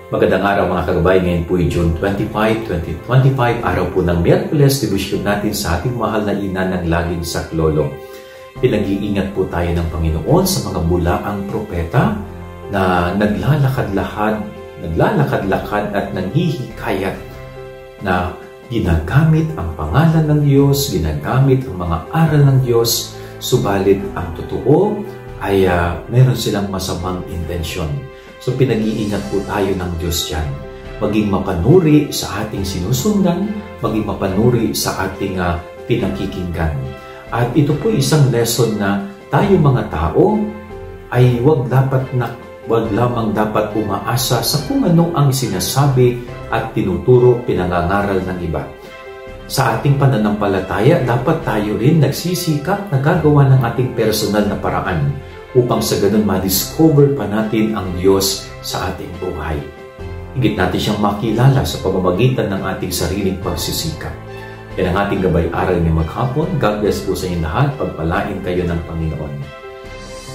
Magandang araw mga kagabay, ngayon po ay June 25, 2025, araw po ng Miyerkules, debosyon natin sa ating mahal na ina ng laging saklolo. Pinag-iingat po tayo ng Panginoon sa mga bulaang propeta na naglalakad-lakad at nanghihikayat na ginagamit ang pangalan ng Diyos, ginagamit ang mga aral ng Diyos, subalit ang totoo ay meron silang masamang intensyon. So pinag-iingat po tayo ng Diyos yan. Maging mapanuri sa ating sinusundan, maging mapanuri sa ating pinakikinggan. At ito po isang lesson na tayo mga tao ay wag lamang dapat umaasa sa kung ano ang sinasabi at tinuturo, pinangangaral ng iba. Sa ating pananampalataya, dapat tayo rin nagsisikap na gagawa ng ating personal na paraan upang sa ganun ma-discover pa natin ang Diyos sa ating buhay. Higit natin siyang makilala sa pamamagitan ng ating sariling pagsisikap. Yan ang ating gabay-aral ng maghapon. God bless po sa inyo lahat. Pagpalain kayo ng Panginoon.